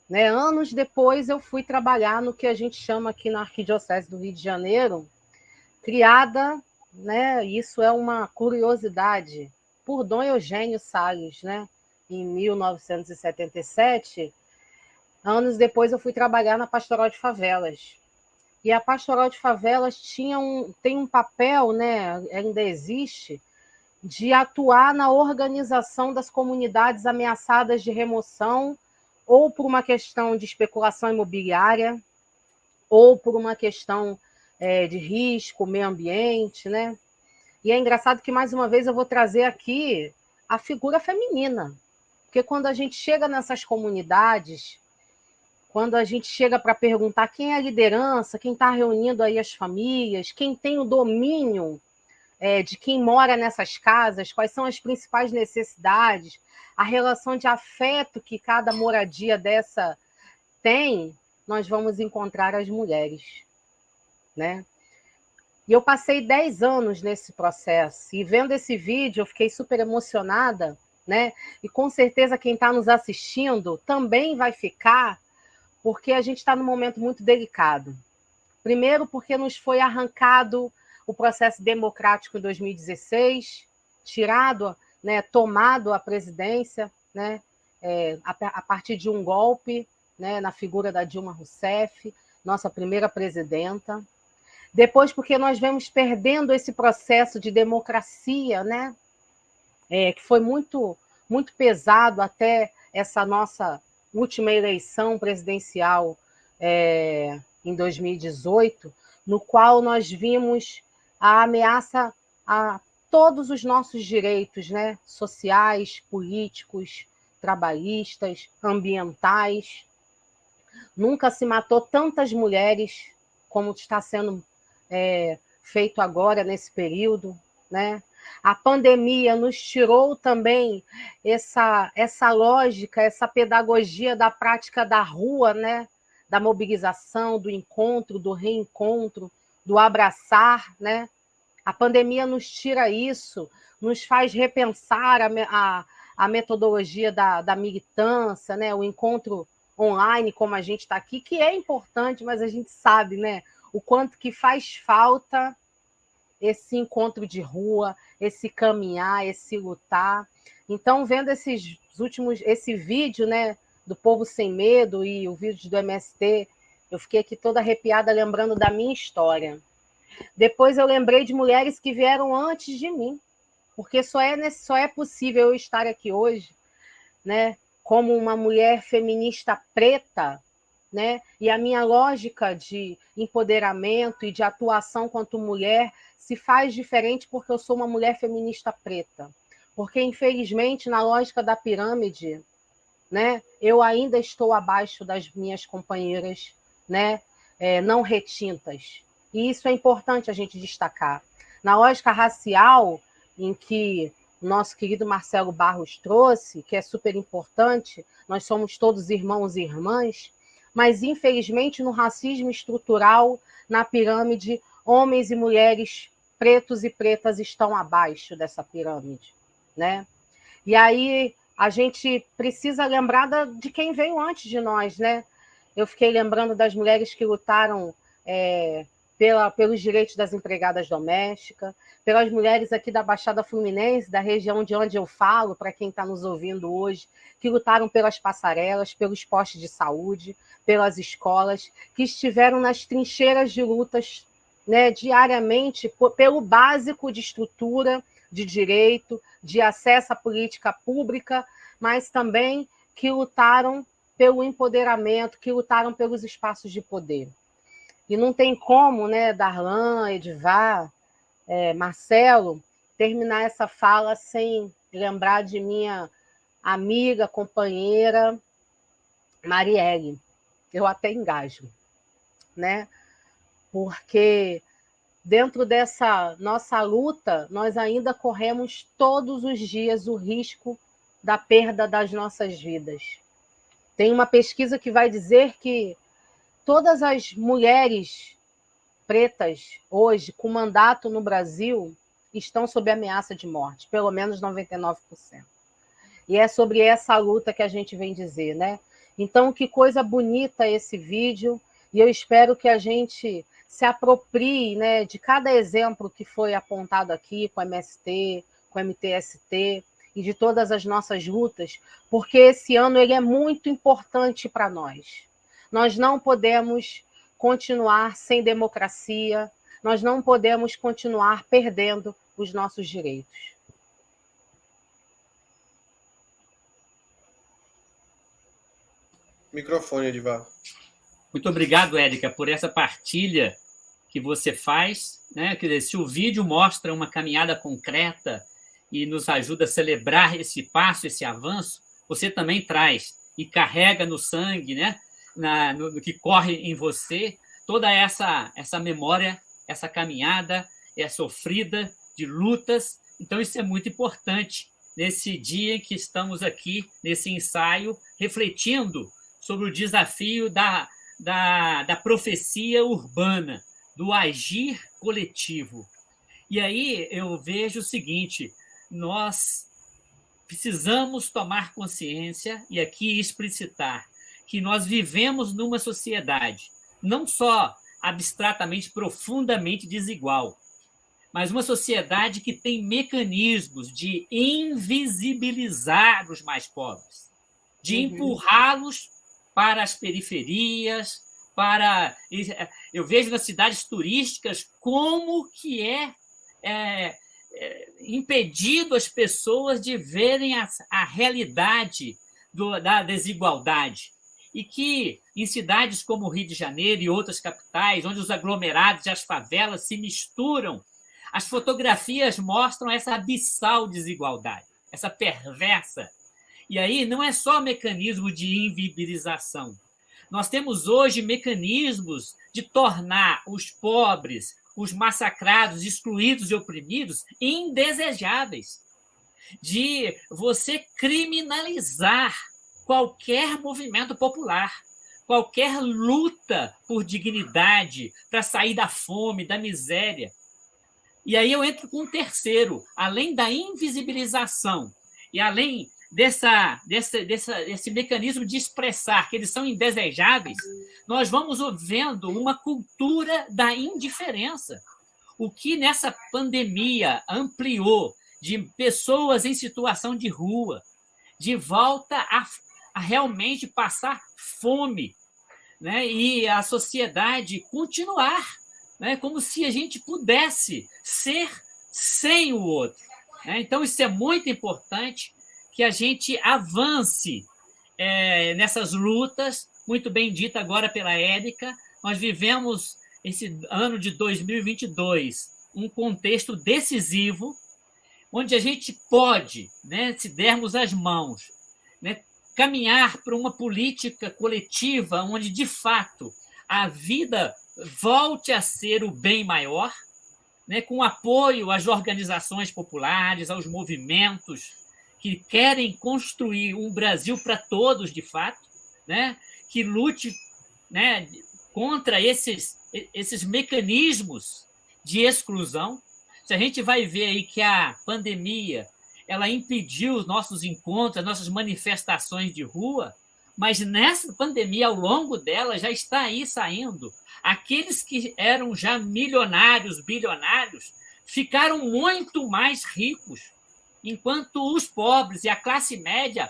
C: né, anos depois eu fui trabalhar no que a gente chama aqui na Arquidiocese do Rio de Janeiro, criada, né, isso é uma curiosidade, por Dom Eugênio Salles, né, em 1977. Anos depois eu fui trabalhar na Pastoral de Favelas. E a Pastoral de Favelas tem um papel, né, ainda existe, de atuar na organização das comunidades ameaçadas de remoção, ou por uma questão de especulação imobiliária, ou por uma questão de risco, meio ambiente, né? E é engraçado que, mais uma vez, eu vou trazer aqui a figura feminina, porque quando a gente chega nessas comunidades, quando a gente chega para perguntar quem é a liderança, quem está reunindo aí as famílias, quem tem o domínio de quem mora nessas casas, quais são as principais necessidades, a relação de afeto que cada moradia dessa tem, nós vamos encontrar as mulheres, né? E eu passei 10 anos nesse processo, e vendo esse vídeo eu fiquei super emocionada, né? E com certeza quem está nos assistindo também vai ficar, porque a gente está num momento muito delicado. Primeiro, porque nos foi arrancado o processo democrático em 2016, tirado, né, tomado a presidência, né, a partir de um golpe, né, na figura da Dilma Rousseff, nossa primeira presidenta. Depois, porque nós vemos perdendo esse processo de democracia, né, que foi muito, muito pesado até essa nossa última eleição presidencial em 2018, no qual nós vimos a ameaça a todos os nossos direitos, né, sociais, políticos, trabalhistas, ambientais. Nunca se matou tantas mulheres como está sendo feito agora nesse período, né? A pandemia nos tirou também essa lógica, essa pedagogia da prática da rua, né? Da mobilização, do encontro, do reencontro, do abraçar, né? A pandemia nos tira isso, nos faz repensar a metodologia da militância, né? O encontro online, como a gente está aqui, que é importante, mas a gente sabe, né, o quanto que faz falta esse encontro de rua, esse caminhar, esse lutar. Então, vendo esse vídeo, né, do Povo Sem Medo e o vídeo do MST, eu fiquei aqui toda arrepiada lembrando da minha história. Depois eu lembrei de mulheres que vieram antes de mim, porque só é possível eu estar aqui hoje, né, como uma mulher feminista preta, né, e a minha lógica de empoderamento e de atuação quanto mulher se faz diferente porque eu sou uma mulher feminista preta. Porque, infelizmente, na lógica da pirâmide, né? Eu ainda estou abaixo das minhas companheiras, né? Não retintas. E isso é importante a gente destacar. Na lógica racial, em que o nosso querido Marcelo Barros trouxe, que é super importante, nós somos todos irmãos e irmãs, mas, infelizmente, no racismo estrutural, na pirâmide, homens e mulheres, pretos e pretas, estão abaixo dessa pirâmide, né? E aí a gente precisa lembrar de quem veio antes de nós, né? Eu fiquei lembrando das mulheres que lutaram pelos direitos das empregadas domésticas, pelas mulheres aqui da Baixada Fluminense, da região de onde eu falo, para quem está nos ouvindo hoje, que lutaram pelas passarelas, pelos postos de saúde, pelas escolas, que estiveram nas trincheiras de lutas, né, diariamente, pelo básico de estrutura, de direito, de acesso à política pública, mas também que lutaram pelo empoderamento, que lutaram pelos espaços de poder. E não tem como, né, Darlan, Edivar, Marcelo, terminar essa fala sem lembrar de minha amiga, companheira, Marielle. Eu até engasgo, né? Porque dentro dessa nossa luta, nós ainda corremos todos os dias o risco da perda das nossas vidas. Tem uma pesquisa que vai dizer que todas as mulheres pretas hoje com mandato no Brasil estão sob ameaça de morte, pelo menos 99%. E é sobre essa luta que a gente vem dizer, né? Então, que coisa bonita esse vídeo, e eu espero que a gente se aproprie, né, de cada exemplo que foi apontado aqui com o MST, com o MTST e de todas as nossas lutas, porque esse ano ele é muito importante para nós. Nós não podemos continuar sem democracia, nós não podemos continuar perdendo os nossos direitos.
B: Microfone, Edivar.
A: Muito obrigado, Érica, por essa partilha que você faz, né? Quer dizer, se o vídeo mostra uma caminhada concreta e nos ajuda a celebrar esse passo, esse avanço, você também traz e carrega no sangue, né? No que corre em você, toda essa memória, essa caminhada sofrida de lutas. Então, isso é muito importante nesse dia em que estamos aqui, nesse ensaio, refletindo sobre o desafio da profecia urbana, do agir coletivo. E aí eu vejo o seguinte, nós precisamos tomar consciência e aqui explicitar que nós vivemos numa sociedade não só abstratamente, profundamente desigual, mas uma sociedade que tem mecanismos de invisibilizar os mais pobres, de empurrá-los para as periferias, eu vejo nas cidades turísticas como que impedido as pessoas de verem a realidade da desigualdade. E que em cidades como o Rio de Janeiro e outras capitais, onde os aglomerados e as favelas se misturam, as fotografias mostram essa abissal desigualdade, essa perversa. E aí não é só mecanismo de invisibilização. Nós temos hoje mecanismos de tornar os pobres, os massacrados, excluídos e oprimidos indesejáveis, de você criminalizar qualquer movimento popular, qualquer luta por dignidade, para sair da fome, da miséria. E aí eu entro com um terceiro, além da invisibilização e além desse mecanismo de expressar que eles são indesejáveis, nós vamos vendo uma cultura da indiferença. O que nessa pandemia ampliou de pessoas em situação de rua, de volta a realmente passar fome, né? E a sociedade continuar, né? Como se a gente pudesse ser sem o outro, né? Então, isso é muito importante que a gente avance nessas lutas, muito bem dita agora pela Érica. Nós vivemos esse ano de 2022 um contexto decisivo, onde a gente pode, né, se dermos as mãos, né, caminhar para uma política coletiva onde, de fato, a vida volte a ser o bem maior, né, com apoio às organizações populares, aos movimentos que querem construir um Brasil para todos, de fato, né, que lute, né, contra esses mecanismos de exclusão. Se a gente vai ver aí que a pandemia ela impediu os nossos encontros, as nossas manifestações de rua, mas nessa pandemia, ao longo dela, já está aí saindo. Aqueles que eram já milionários, bilionários, ficaram muito mais ricos, enquanto os pobres e a classe média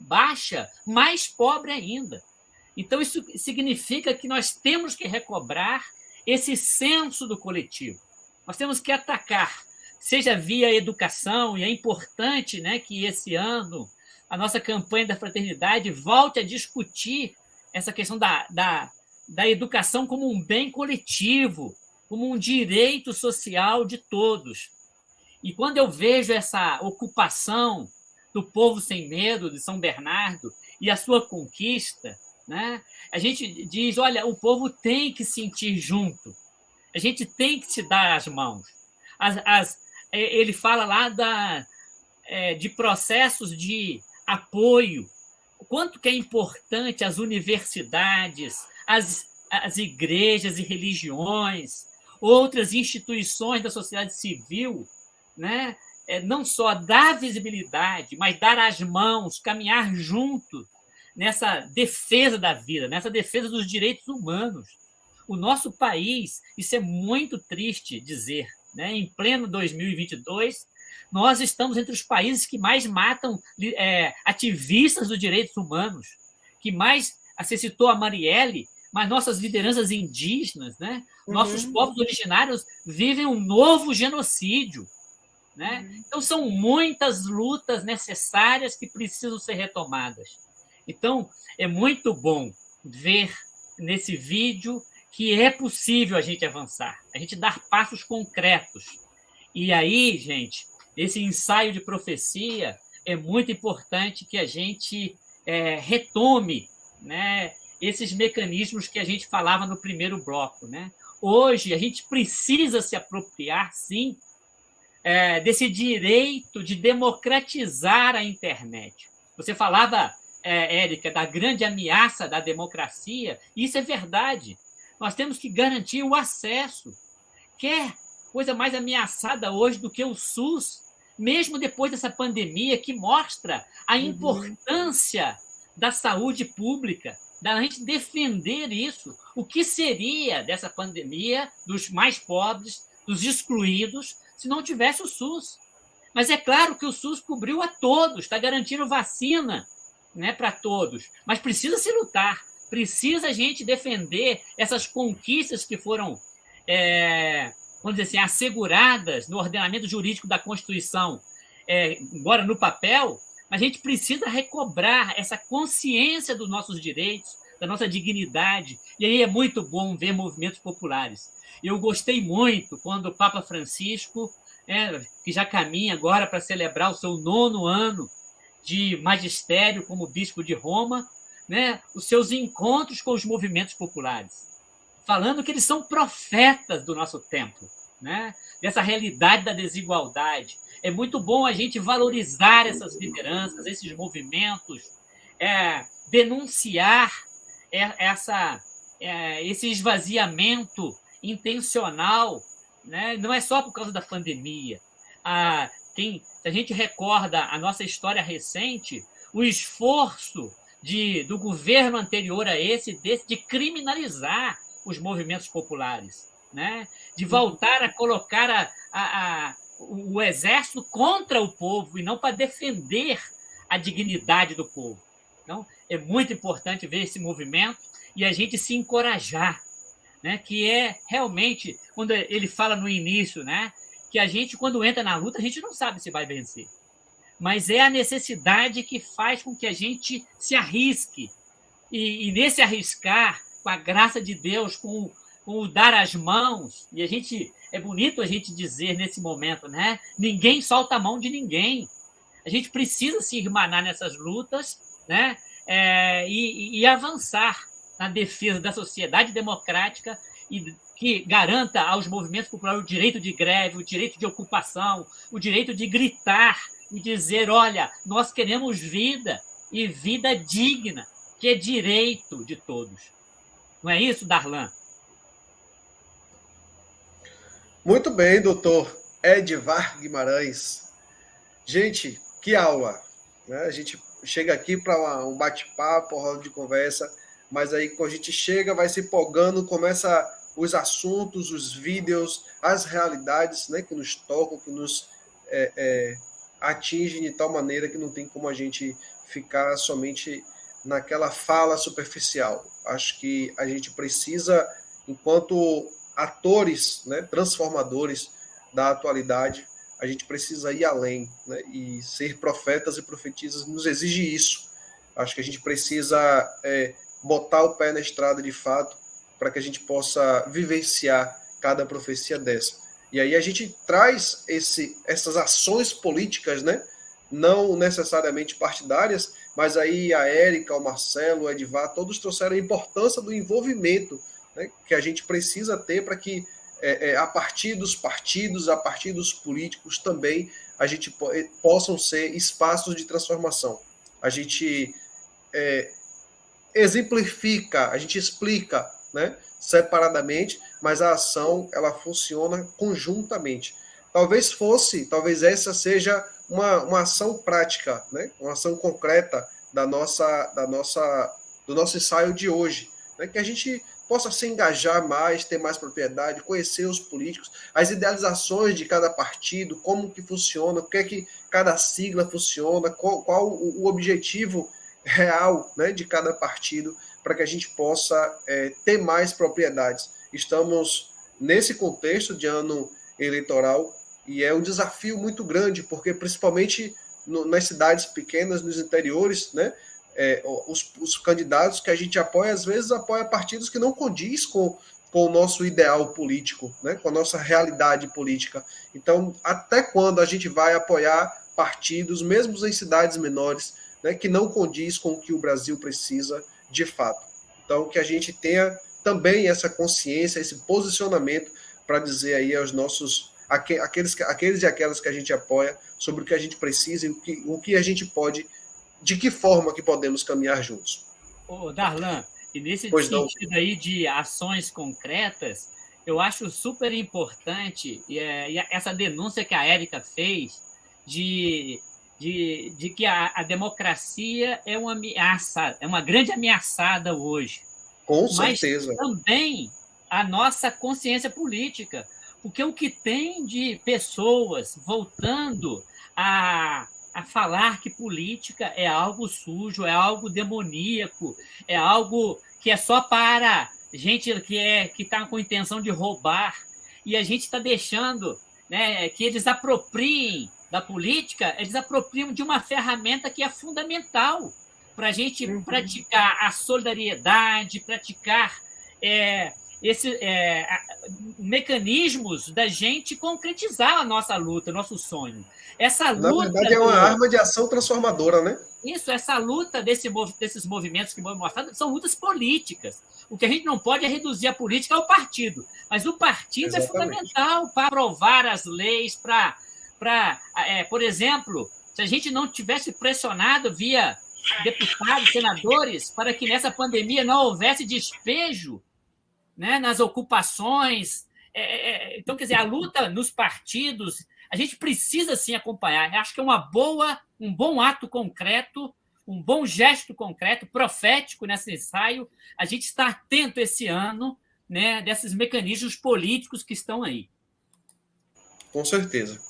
A: baixa, mais pobre ainda. Então, isso significa que nós temos que recobrar esse senso do coletivo. Nós temos que atacar, seja via educação, e é importante, né, que esse ano a nossa campanha da fraternidade volte a discutir essa questão da educação como um bem coletivo, como um direito social de todos. E quando eu vejo essa ocupação do povo sem medo, de São Bernardo, e a sua conquista, né, a gente diz, olha, o povo tem que sentir junto, a gente tem que se dar as mãos. Ele fala lá de processos de apoio, o quanto que é importante as universidades, as igrejas e religiões, outras instituições da sociedade civil, né? Não só dar visibilidade, mas dar as mãos, caminhar junto nessa defesa da vida, nessa defesa dos direitos humanos. O nosso país, isso é muito triste dizer, né? Em pleno 2022, nós estamos entre os países que mais matam ativistas dos direitos humanos, que mais, você citou a Marielle, mas nossas lideranças indígenas, né? Nossos povos originários vivem um novo genocídio, né? Então, são muitas lutas necessárias que precisam ser retomadas. Então, é muito bom ver nesse vídeo que é possível a gente avançar, a gente dar passos concretos. E aí, gente, esse ensaio de profecia é muito importante que a gente retome, né, esses mecanismos que a gente falava no primeiro bloco, né? Hoje, a gente precisa se apropriar, sim, desse direito de democratizar a internet. Você falava, Érica, da grande ameaça da democracia, e isso é verdade. Nós temos que garantir o acesso. Quer coisa mais ameaçada hoje do que o SUS, mesmo depois dessa pandemia, que mostra a importância da saúde pública, da gente defender isso. O que seria dessa pandemia, dos mais pobres, dos excluídos, se não tivesse o SUS? Mas é claro que o SUS cobriu a todos, está garantindo vacina, né, para todos, mas precisa se lutar, precisa a gente defender essas conquistas que foram, vamos dizer assim, asseguradas no ordenamento jurídico da Constituição, embora no papel, mas a gente precisa recobrar essa consciência dos nossos direitos, da nossa dignidade, e aí é muito bom ver movimentos populares. Eu gostei muito quando o Papa Francisco, que já caminha agora para celebrar o seu 9º ano de magistério como bispo de Roma, né, os seus encontros com os movimentos populares, falando que eles são profetas do nosso tempo, né, dessa realidade da desigualdade. É muito bom a gente valorizar essas lideranças, esses movimentos, denunciar esse esvaziamento intencional, né? Não é só por causa da pandemia. Se a gente recorda a nossa história recente, o esforço do governo anterior a desse de criminalizar os movimentos populares, né? De voltar a colocar o exército contra o povo e não para defender a dignidade do povo. Então, é muito importante ver esse movimento e a gente se encorajar, né? Que é realmente, quando ele fala no início, né? Que a gente, quando entra na luta, a gente não sabe se vai vencer. Mas é a necessidade que faz com que a gente se arrisque. E nesse arriscar, com a graça de Deus, com o dar as mãos, e é bonito a gente dizer nesse momento, né? Ninguém solta a mão de ninguém. A gente precisa se irmanar nessas lutas né? E avançar na defesa da sociedade democrática e que garanta aos movimentos populares o direito de greve, o direito de ocupação, o direito de gritar e dizer: olha, nós queremos vida, e vida digna, que é direito de todos. Não é isso, Darlan?
B: Muito bem, doutor Edivar Guimarães. Gente, que aula, né? A gente chega aqui para um bate-papo, roda de conversa, mas aí quando a gente chega, vai se empolgando, começa os assuntos, os vídeos, as realidades, né, que nos tocam, que nos atingem de tal maneira que não tem como a gente ficar somente naquela fala superficial. Acho que a gente precisa, enquanto atores, né, transformadores da atualidade, a gente precisa ir além, né, e ser profetas e profetisas nos exige isso. Acho que a gente precisa botar o pé na estrada de fato para que a gente possa vivenciar cada profecia dessa. E aí a gente traz essas ações políticas, né, não necessariamente partidárias, mas aí a Érica, o Marcelo, o Edivar, todos trouxeram a importância do envolvimento, né, que a gente precisa ter para que, a partir dos partidos, a partir dos políticos também, a gente possam ser espaços de transformação. A gente exemplifica, a gente explica, né, separadamente, mas a ação ela funciona conjuntamente. Talvez essa seja uma ação prática, né, uma ação concreta do nosso ensaio de hoje, né, que a gente possa se engajar mais, ter mais propriedade, conhecer os políticos, as idealizações de cada partido, como que funciona, o que é que cada sigla funciona, qual o objetivo real, né, de cada partido, para que a gente possa ter mais propriedades. Estamos nesse contexto de ano eleitoral e é um desafio muito grande, porque principalmente nas cidades pequenas, nos interiores, né, os candidatos que a gente apoia, às vezes apoia partidos que não condiz com o nosso ideal político, né, com a nossa realidade política. Então, até quando a gente vai apoiar partidos, mesmo em cidades menores, né, que não condiz com o que o Brasil precisa de fato? Então, que a gente tenha também essa consciência, esse posicionamento para dizer aí aos aqueles e aquelas que a gente apoia sobre o que a gente precisa e o que a gente pode, de que forma que podemos caminhar juntos.
A: Darlan, e nesse sentido aí de ações concretas, eu acho super importante essa denúncia que a Érica fez de que a democracia é uma ameaça, é uma grande ameaçada hoje.
B: Com certeza.
A: Mas também a nossa consciência política, porque o que tem de pessoas voltando a falar que política é algo sujo, é algo demoníaco, é algo que é só para gente que está com intenção de roubar, e a gente está deixando, né, que eles apropriem da política, eles apropriam de uma ferramenta que é fundamental para a gente praticar a solidariedade, praticar mecanismos da gente concretizar a nossa luta, o nosso sonho. Essa luta,
B: na verdade, é uma arma de ação transformadora, né?
A: Isso, essa luta desses movimentos que vão mostrar são lutas políticas. O que a gente não pode é reduzir a política ao partido, mas o partido é fundamental para aprovar as leis, por exemplo, se a gente não tivesse pressionado via deputados, senadores, para que nessa pandemia não houvesse despejo, né, nas ocupações. Então, quer dizer, a luta nos partidos, a gente precisa sim acompanhar. Eu acho que é um bom ato concreto, um bom gesto concreto, profético nesse ensaio, a gente está atento esse ano, né, desses mecanismos políticos que estão aí.
B: Com certeza.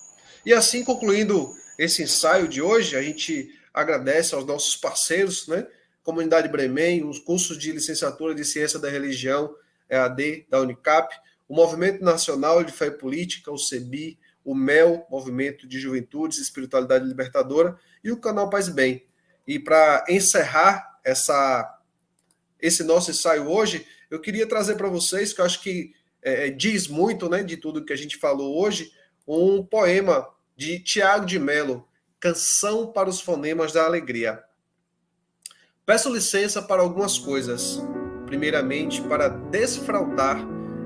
B: E assim, concluindo esse ensaio de hoje, a gente agradece aos nossos parceiros, né? Comunidade Bremem, os cursos de licenciatura de Ciência da Religião, EAD, da Unicap, o Movimento Nacional de Fé e Política, o CEBI, o MEL, Movimento de Juventudes e Espiritualidade Libertadora, e o canal Paz e Bem. E para encerrar esse nosso ensaio hoje, eu queria trazer para vocês, que eu acho que diz muito, né, de tudo que a gente falou hoje, um poema de Tiago de Mello, Canção para os Fonemas da Alegria. Peço licença para algumas coisas. Primeiramente, para desfraudar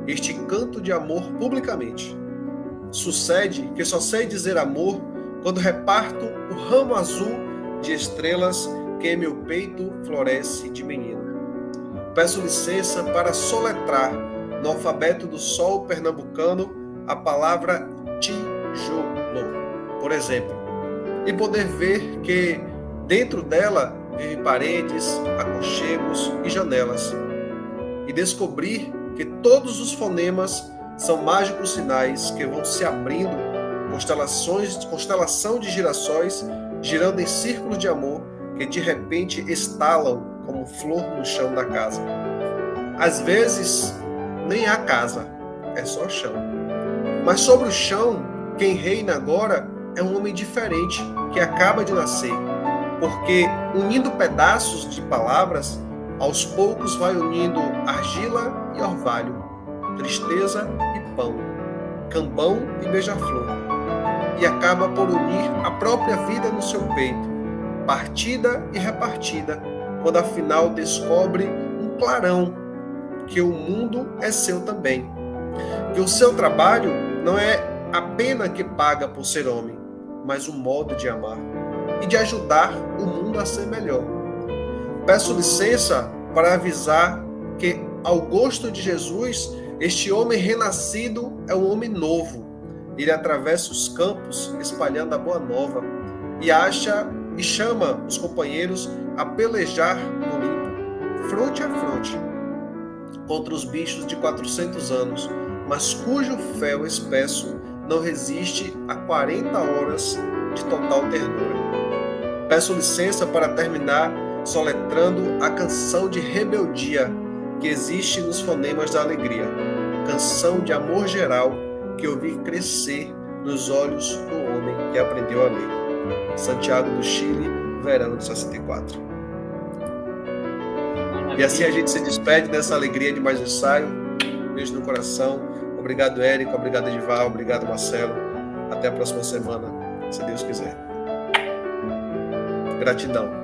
B: este canto de amor publicamente. Sucede que só sei dizer amor quando reparto o ramo azul de estrelas que em meu peito floresce de menino. Peço licença para soletrar no alfabeto do sol pernambucano a palavra tijolo, por exemplo, e poder ver que dentro dela vivem paredes, aconchegos e janelas, e descobrir que todos os fonemas são mágicos sinais que vão se abrindo, constelação de girassóis girando em círculos de amor que de repente estalam como flor no chão da casa. Às vezes, nem há casa, é só chão. Mas sobre o chão, quem reina agora é um homem diferente que acaba de nascer, porque unindo pedaços de palavras, aos poucos vai unindo argila e orvalho, tristeza e pão, cambão e beija-flor, e acaba por unir a própria vida no seu peito, partida e repartida, quando afinal descobre um clarão, que o mundo é seu também, que o seu trabalho não é a pena que paga por ser homem, mas o modo de amar e de ajudar o mundo a ser melhor. Peço licença para avisar que, ao gosto de Jesus, este homem renascido é um homem novo. Ele atravessa os campos espalhando a boa nova e chama os companheiros a pelejar no limpo, fronte a fronte, contra os bichos de 400 anos, mas cujo fel espesso não resiste a 40 horas de total ternura. Peço licença para terminar soletrando a canção de rebeldia que existe nos fonemas da alegria, canção de amor geral que eu vi crescer nos olhos do homem que aprendeu a ler. Santiago do Chile, verão de 64. E assim a gente se despede dessa alegria de mais ensaio. Beijo no coração. Obrigado, Érico. Obrigado, Edivar. Obrigado, Marcelo. Até a próxima semana, se Deus quiser. Gratidão.